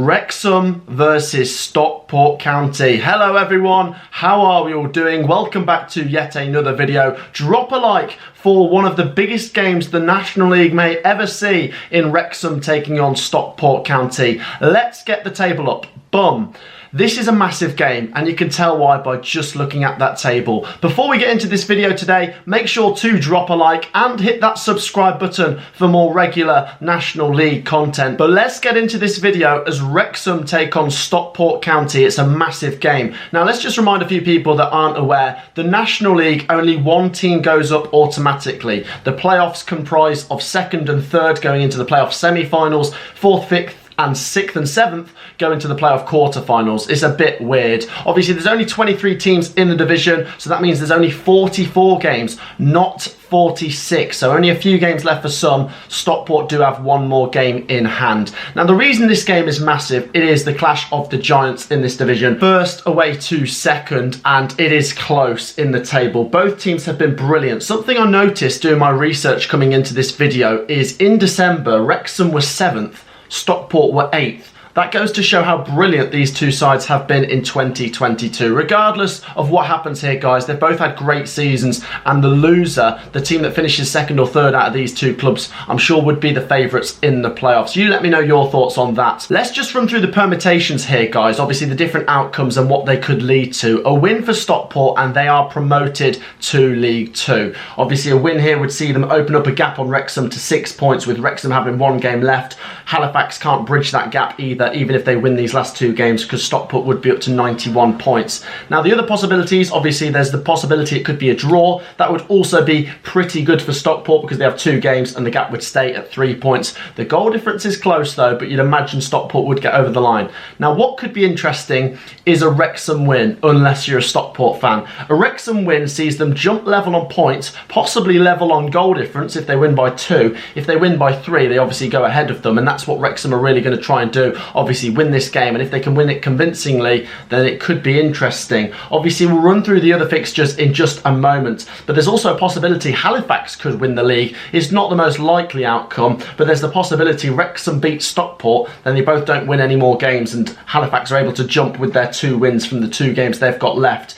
Wrexham versus Stockport County. Hello everyone, how are we all doing? Welcome back to yet another video. Drop a like for one of the biggest games the National League may ever see in Wrexham taking on Stockport County. Let's get the table up. Boom. This is a massive game and you can tell why by just looking at that table. Before we get into this video today, make sure to drop a like and hit that subscribe button for more regular National League content. But let's get into this video as Wrexham take on Stockport County. It's a massive game. Now let's just remind a few people that aren't aware, the National League, only one team goes up automatically. The playoffs comprise of second and third going into the playoff semi-finals, fourth, fifth, and 6th and 7th go into the playoff quarterfinals. It's a bit weird. Obviously, there's only 23 teams in the division, so that means there's only 44 games, not 46. So only a few games left for some. Stockport do have one more game in hand. Now, the reason this game is massive, it is the clash of the giants in this division. First away to second, and it is close in the table. Both teams have been brilliant. Something I noticed doing my research coming into this video is in December, Wrexham was 7th. Stockport were 8th. That goes to show how brilliant these two sides have been in 2022. Regardless of what happens here, guys, they've both had great seasons, and the loser, the team that finishes second or third out of these two clubs, I'm sure would be the favourites in the playoffs. You let me know your thoughts on that. Let's just run through the permutations here, guys. Obviously, the different outcomes and what they could lead to. A win for Stockport, and they are promoted to League 2. Obviously, a win here would see them open up a gap on Wrexham to 6 points, with Wrexham having one game left. Halifax can't bridge that gap either, even if they win these last two games, because Stockport would be up to 91 points. Now, the other possibilities, obviously, there's the possibility it could be a draw. That would also be pretty good for Stockport because they have 2 games and the gap would stay at 3 points. The goal difference is close though, but you'd imagine Stockport would get over the line. Now, what could be interesting is a Wrexham win, unless you're a Stockport fan. A Wrexham win sees them jump level on points, possibly level on goal difference if they win by 2. If they win by 3, they obviously go ahead of them, and that's what Wrexham are really going to try and do. Obviously, win this game, and if they can win it convincingly, then it could be interesting. Obviously, we'll run through the other fixtures in just a moment, but there's also a possibility Halifax could win the league. It's not the most likely outcome, but there's the possibility Wrexham beat Stockport, then they both don't win any more games, and Halifax are able to jump with their 2 wins from the 2 games they've got left.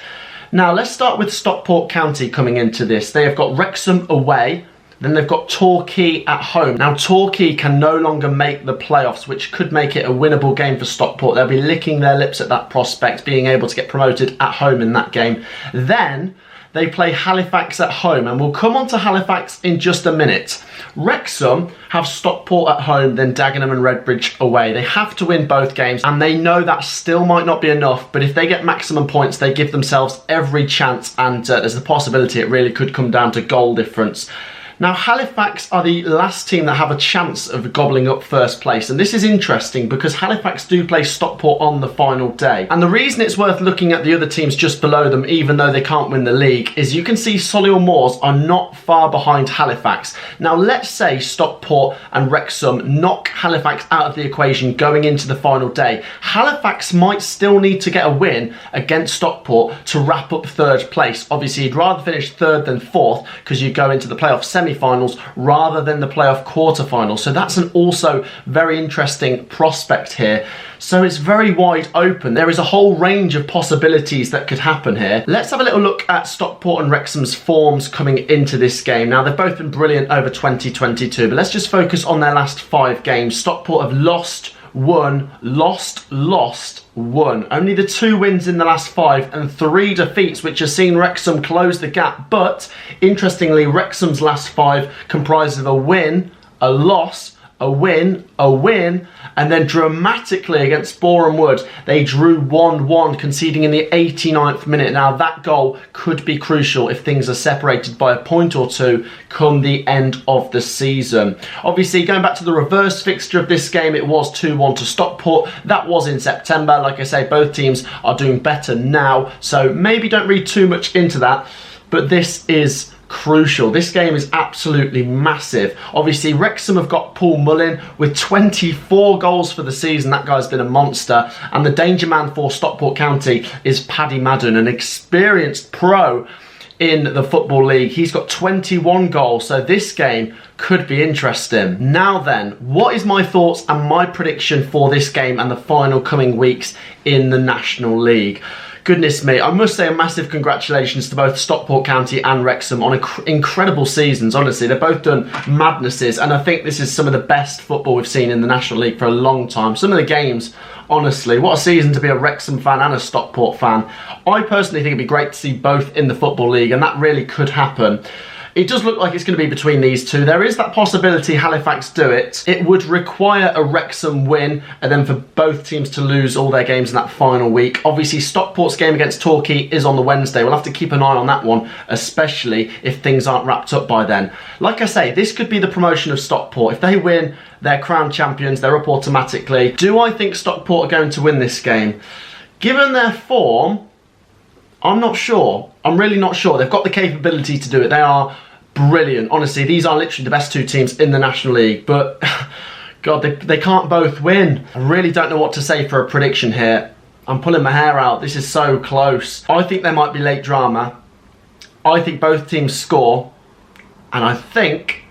Now, let's start with Stockport County coming into this. They have got Wrexham away. Then they've got Torquay at home. Now, Torquay can no longer make the playoffs, which could make it a winnable game for Stockport. They'll be licking their lips at that prospect, being able to get promoted at home in that game. Then they play Halifax at home, and we'll come on to Halifax in just a minute. Wrexham have Stockport at home, then Dagenham and Redbridge away. They have to win both games, and they know that still might not be enough, but if they get maximum points, they give themselves every chance, and there's the possibility it really could come down to goal difference. Now, Halifax are the last team that have a chance of gobbling up first place, and this is interesting because Halifax do play Stockport on the final day. And the reason it's worth looking at the other teams just below them, even though they can't win the league, is you can see Solihull Moors are not far behind Halifax. Now, let's say Stockport and Wrexham knock Halifax out of the equation going into the final day. Halifax might still need to get a win against Stockport to wrap up third place. Obviously, you'd rather finish third than fourth because you go into the playoff semi-finals rather than the playoff quarterfinals. So that's an also very interesting prospect here. So it's very wide open. There is a whole range of possibilities that could happen here. Let's have a little look at Stockport and Wrexham's forms coming into this game. Now, they've both been brilliant over 2022, but let's just focus on their last 5 games. Stockport have lost, won, lost, won. Only the 2 wins in the last 5 and 3 defeats, which has seen Wrexham close the gap. But interestingly, Wrexham's last 5 comprises of a win, a loss, a win, and then dramatically against Boreham Wood, they drew 1-1, conceding in the 89th minute. Now, that goal could be crucial if things are separated by a point or 2 come the end of the season. Obviously, going back to the reverse fixture of this game, it was 2-1 to Stockport. That was in September. Like I say, both teams are doing better now, so maybe don't read too much into that, but this is crucial. This game is absolutely massive. Obviously, Wrexham have got Paul Mullin with 24 goals for the season. That guy's been a monster. And the danger man for Stockport County is Paddy Madden, an experienced pro in the Football League. He's got 21 goals, so this game could be interesting. Now then, what is my thoughts and my prediction for this game and the final coming weeks in the National League? Goodness me, I must say a massive congratulations to both Stockport County and Wrexham on incredible seasons. Honestly, they've both done madnesses, and I think this is some of the best football we've seen in the National League for a long time. Some of the games, honestly, what a season to be a Wrexham fan and a Stockport fan. I personally think it'd be great to see both in the Football League, and that really could happen. It does look like it's going to be between these two. There is that possibility Halifax do it. It would require a Wrexham win and then for both teams to lose all their games in that final week. Obviously, Stockport's game against Torquay is on the Wednesday. We'll have to keep an eye on that one, especially if things aren't wrapped up by then. Like I say, this could be the promotion of Stockport. If they win, they're crowned champions. They're up automatically. Do I think Stockport are going to win this game? Given their form, I'm not sure. I'm really not sure. They've got the capability to do it. They are brilliant. Honestly, these are literally the best two teams in the National League. But, God, they can't both win. I really don't know what to say for a prediction here. I'm pulling my hair out. This is so close. I think there might be late drama. I think both teams score. And I think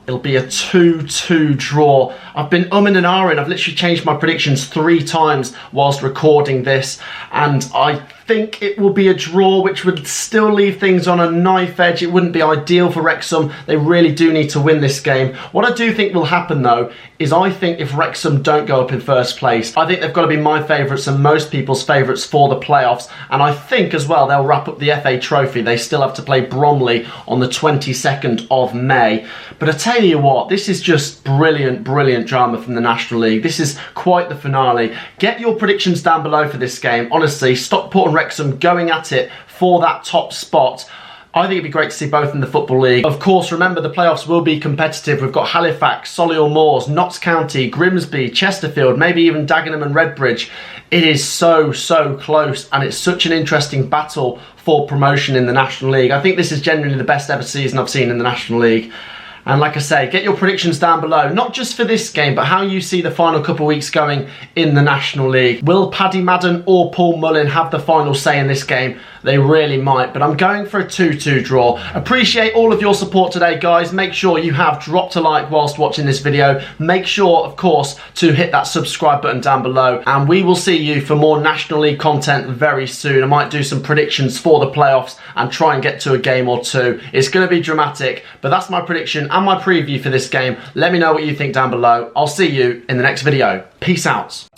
it'll be a 2-2 draw. I've been umming and ahhing. I've literally changed my predictions 3 times whilst recording this. And I think it will be a draw, which would still leave things on a knife edge. It wouldn't be ideal for Wrexham. They really do need to win this game. What I do think will happen, though, is I think if Wrexham don't go up in first place, I think they've got to be my favourites and most people's favourites for the playoffs. And I think as well they'll wrap up the FA Trophy. They still have to play Bromley on the 22nd of May. But I tell you what, this is just brilliant, brilliant drama from the National League. This is quite the finale. Get your predictions down below for this game. Honestly, Stockport and Wrexham going at it for that top spot. I think it'd be great to see both in the Football League. Of course, remember the playoffs will be competitive. We've got Halifax, Solihull Moors, Notts County, Grimsby, Chesterfield, maybe even Dagenham and Redbridge. It is so, so close, and it's such an interesting battle for promotion in the National League. I think this is genuinely the best ever season I've seen in the National League. And like I say, get your predictions down below, not just for this game, but how you see the final couple of weeks going in the National League. Will Paddy Madden or Paul Mullin have the final say in this game? They really might, but I'm going for a 2-2 draw. Appreciate all of your support today, guys. Make sure you have dropped a like whilst watching this video. Make sure, of course, to hit that subscribe button down below. And we will see you for more National League content very soon. I might do some predictions for the playoffs and try and get to a game or two. It's going to be dramatic, but that's my prediction and my preview for this game. Let me know what you think down below. I'll see you in the next video. Peace out.